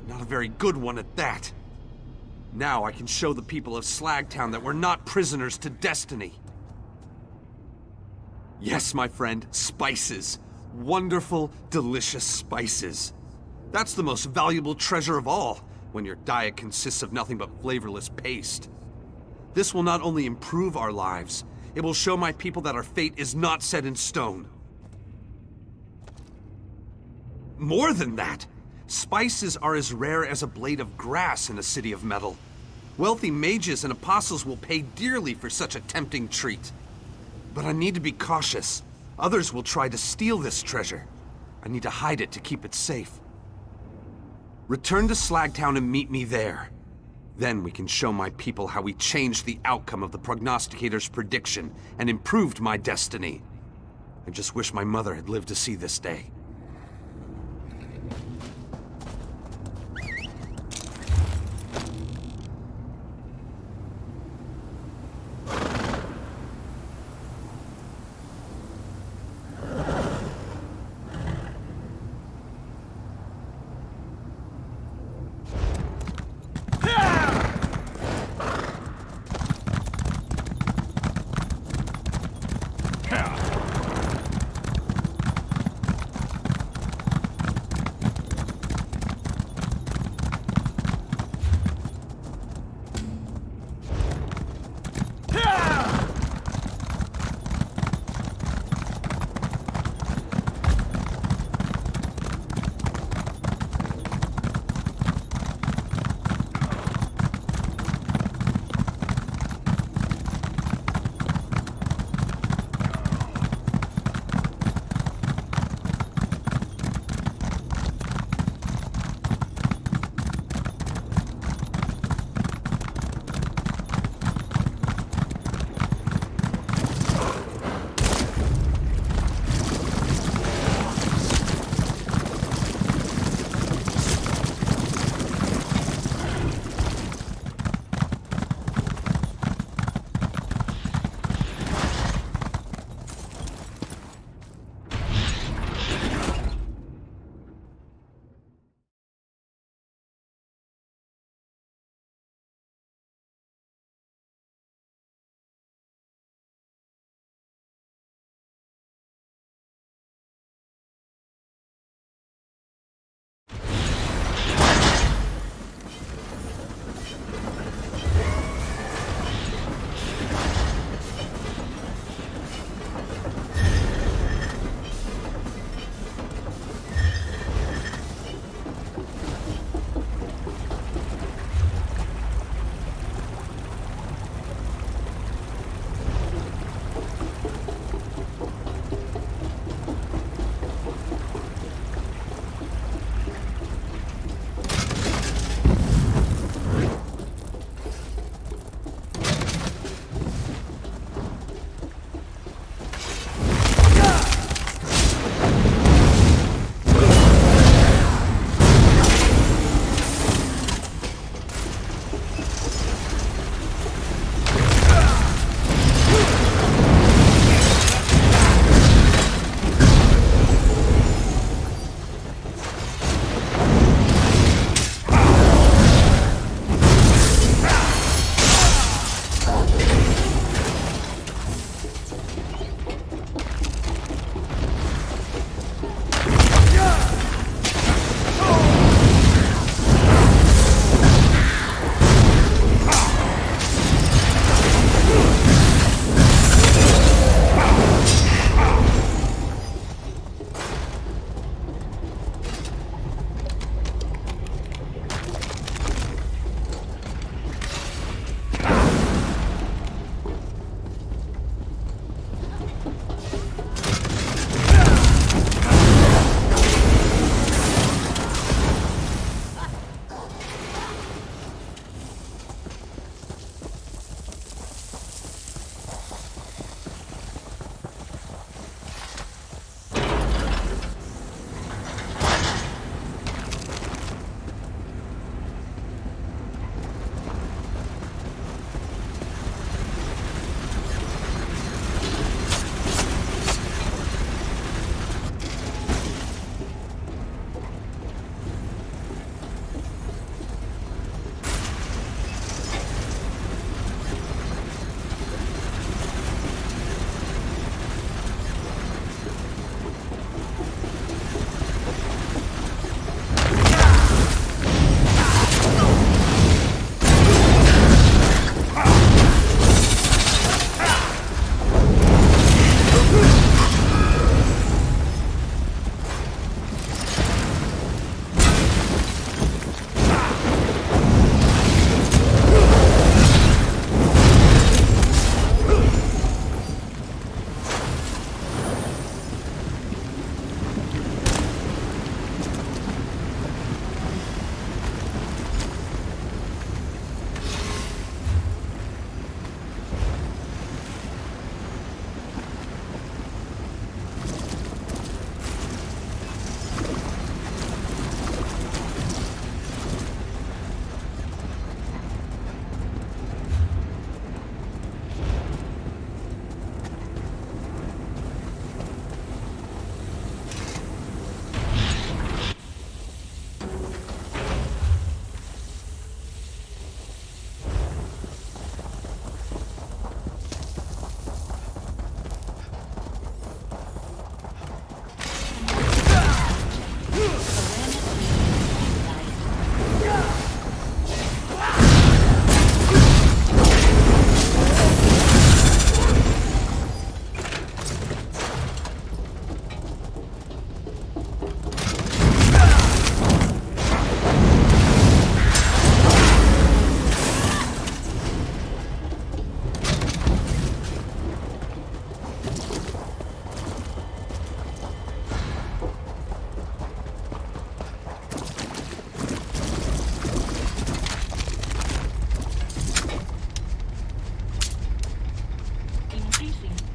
Not a very good one at that. Now I can show the people of Slagtown that we're not prisoners to destiny. Yes, my friend, spices. Wonderful, delicious spices. That's the most valuable treasure of all, when your diet consists of nothing but flavorless paste. This will not only improve our lives, it will show my people that our fate is not set in stone. More than that, spices are as rare as a blade of grass in a city of metal. Wealthy mages and apostles will pay dearly for such a tempting treat. But I need to be cautious. Others will try to steal this treasure. I need to hide it to keep it safe. Return to Slagtown and meet me there. Then we can show my people how we changed the outcome of the prognosticator's prediction and improved my destiny. I just wish my mother had lived to see this day.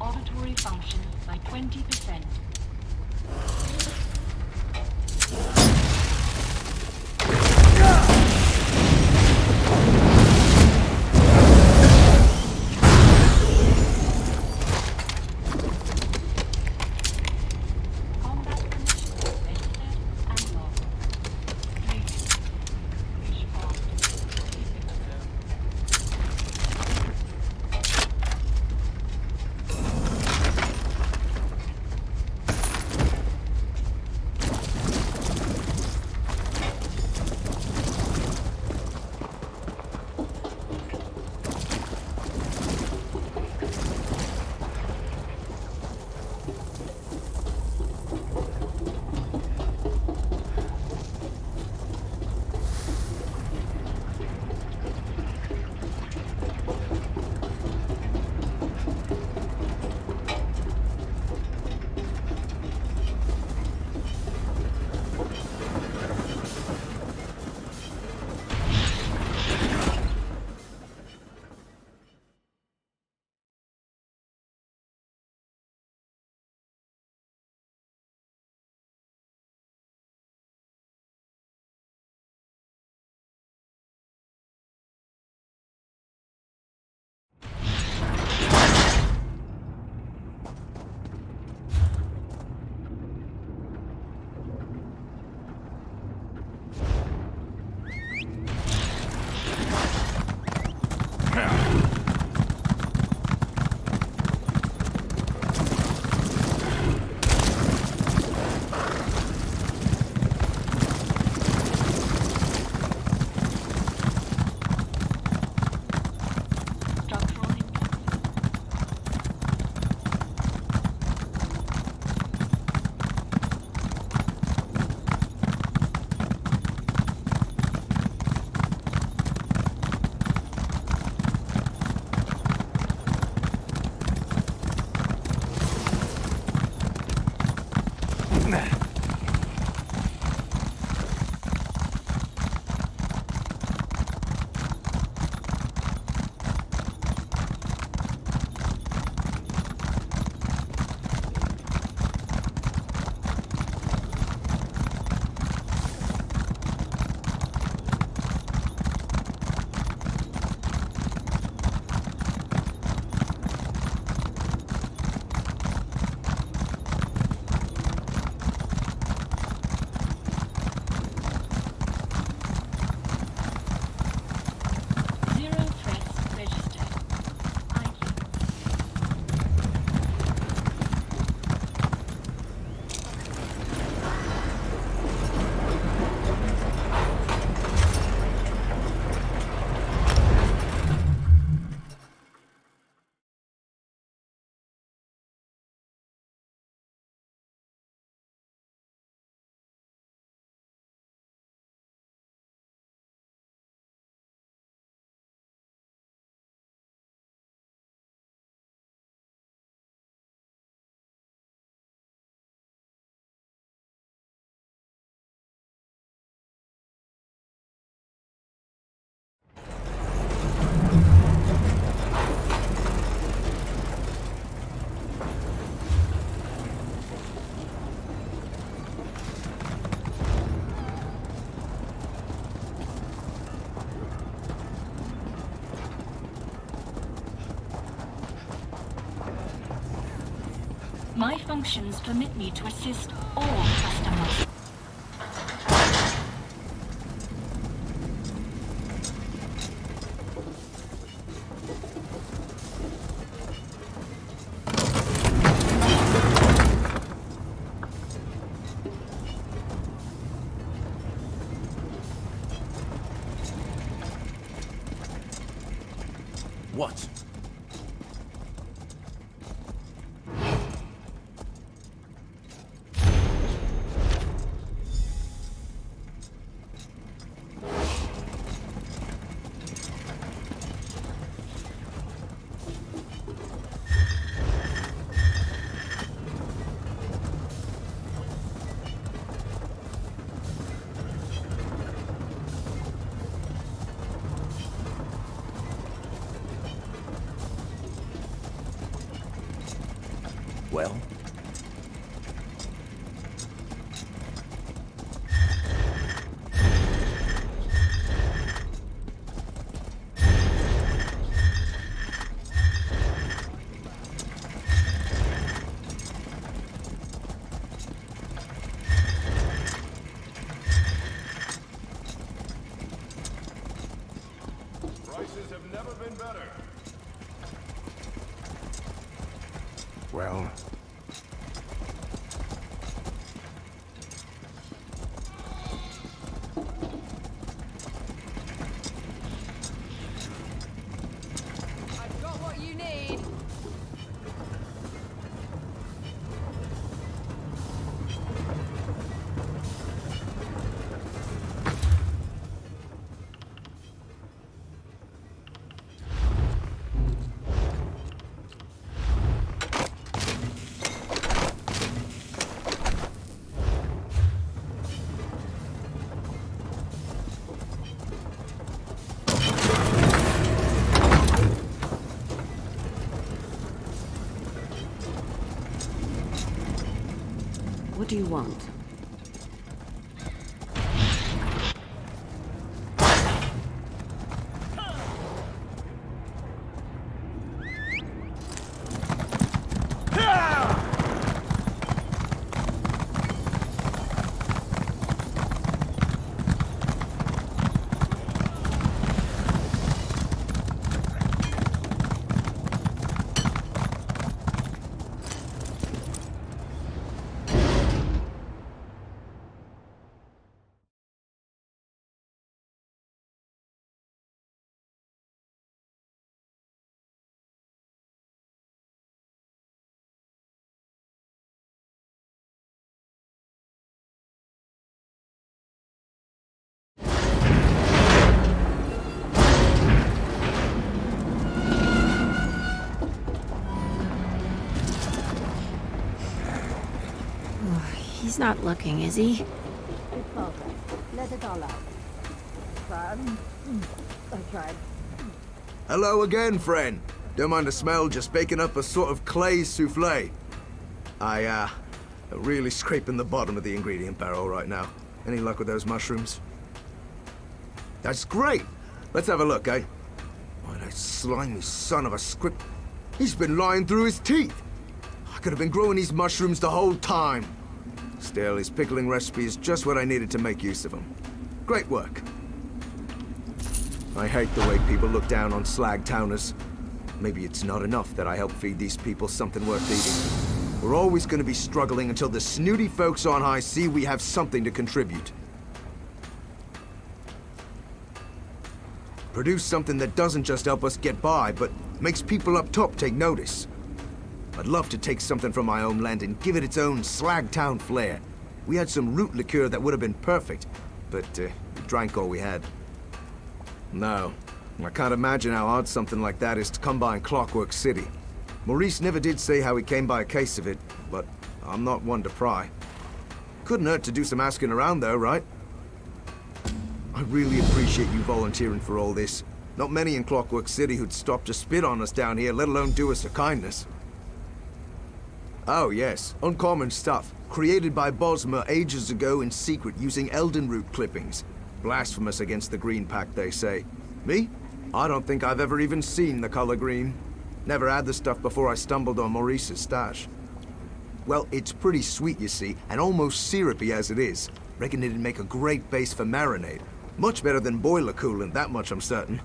auditory function by 20%. My functions permit me to assist all customers. What? Well? Prices have never been better. Well, I've got what you need. What do you want? He's not looking, is he? It's perfect. Let it all out. I tried. Hello again, friend. Don't mind the smell, just baking up a sort of clay souffle. Really scraping the bottom of the ingredient barrel right now. Any luck with those mushrooms? That's great! Let's have a look, eh? Why, that slimy son of a script... He's been lying through his teeth! I could have been growing these mushrooms the whole time. Still, his pickling recipe is just what I needed to make use of them. Great work. I hate the way people look down on slag towners. Maybe it's not enough that I help feed these people something worth eating. We're always going to be struggling until the snooty folks on high see we have something to contribute. Produce something that doesn't just help us get by, but makes people up top take notice. I'd love to take something from my own land and give it its own slag town flair. We had some root liqueur that would have been perfect, but we drank all we had. No, I can't imagine how hard something like that is to come by in Clockwork City. Maurice never did say how he came by a case of it, but I'm not one to pry. Couldn't hurt to do some asking around though, right? I really appreciate you volunteering for all this. Not many in Clockwork City who'd stop to spit on us down here, let alone do us a kindness. Oh yes, uncommon stuff. Created by Bosmer ages ago in secret using Elden Root clippings. Blasphemous against the Green Pact, they say. Me? I don't think I've ever even seen the color green. Never had the stuff before I stumbled on Maurice's stash. Well, it's pretty sweet, you see, and almost syrupy as it is. Reckon it'd make a great base for marinade. Much better than boiler coolant, that much I'm certain.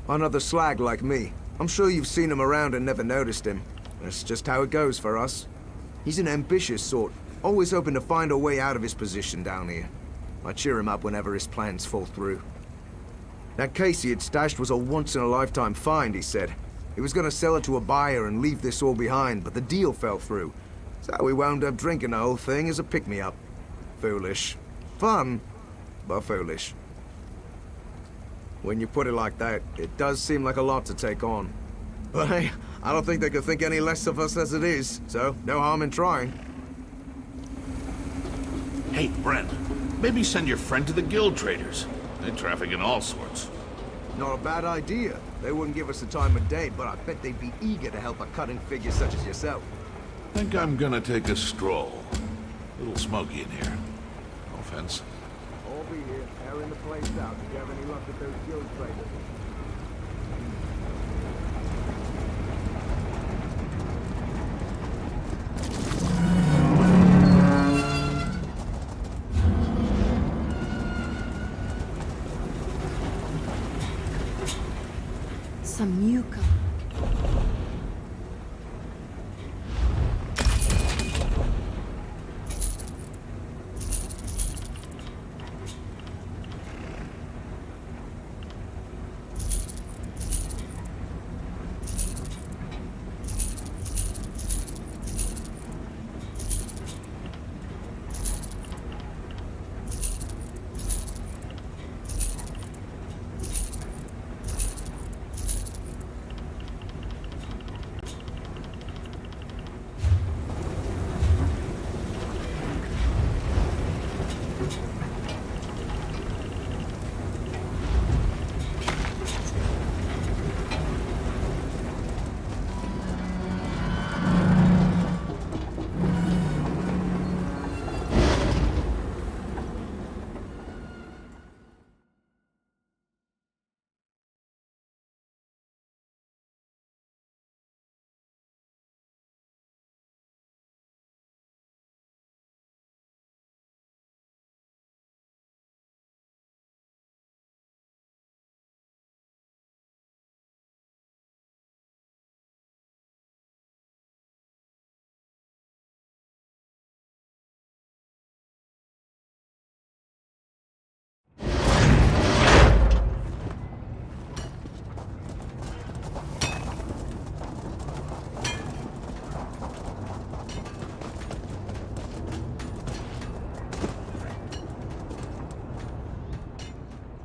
Another slag like me. I'm sure you've seen him around and never noticed him. That's just how it goes for us. He's an ambitious sort, always hoping to find a way out of his position down here. I cheer him up whenever his plans fall through. That case he had stashed was a once-in-a-lifetime find, he said. He was gonna sell it to a buyer and leave this all behind, but the deal fell through. So we wound up drinking the whole thing as a pick-me-up. Foolish. Fun, but foolish. When you put it like that, it does seem like a lot to take on. But hey, I don't think they could think any less of us as it is, so no harm in trying. Hey, Brent, maybe send your friend to the guild traders. They traffic in all sorts. Not a bad idea. They wouldn't give us the time of day, but I bet they'd be eager to help a cutting figure such as yourself. Think I'm gonna take a stroll. A little smoky in here. No offense. I'll be here, airing the place out. Do you have any luck with those guild traders? Some newcomer.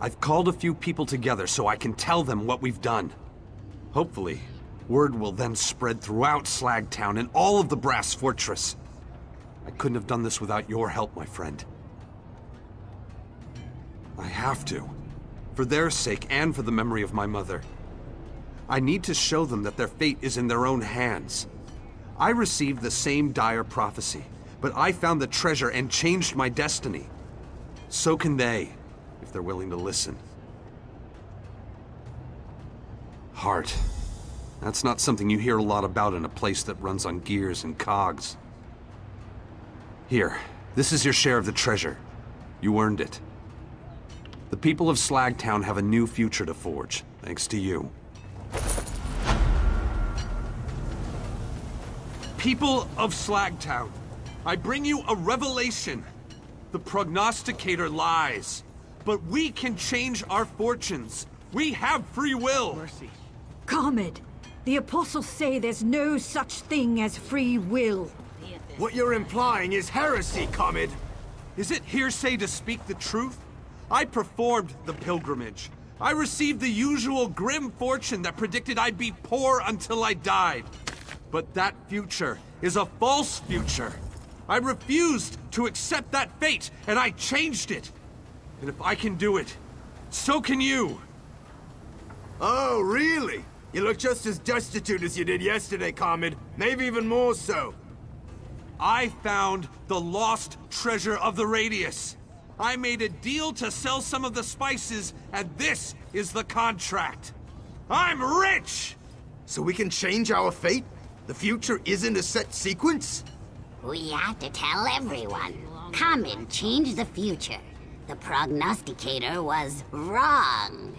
I've called a few people together so I can tell them what we've done. Hopefully, word will then spread throughout Slagtown and all of the Brass Fortress. I couldn't have done this without your help, my friend. I have to. For their sake and for the memory of my mother. I need to show them that their fate is in their own hands. I received the same dire prophecy, but I found the treasure and changed my destiny. So can they, if they're willing to listen. Heart. That's not something you hear a lot about in a place that runs on gears and cogs. Here, this is your share of the treasure. You earned it. The people of Slagtown have a new future to forge, thanks to you. People of Slagtown, I bring you a revelation. The prognosticator lies, but we can change our fortunes. We have free will. Mercy. Comet, the apostles say there's no such thing as free will. What you're implying is heresy, Comet. Is it hearsay to speak the truth? I performed the pilgrimage. I received the usual grim fortune that predicted I'd be poor until I died. But that future is a false future. I refused to accept that fate, and I changed it. And if I can do it, so can you. Oh, really? You look just as destitute as you did yesterday, Comet. Maybe even more so. I found the lost treasure of the Radius. I made a deal to sell some of the spices, and this is the contract. I'm rich! So we can change our fate? The future isn't a set sequence? We have to tell everyone. Comet changed the future. The prognosticator was wrong.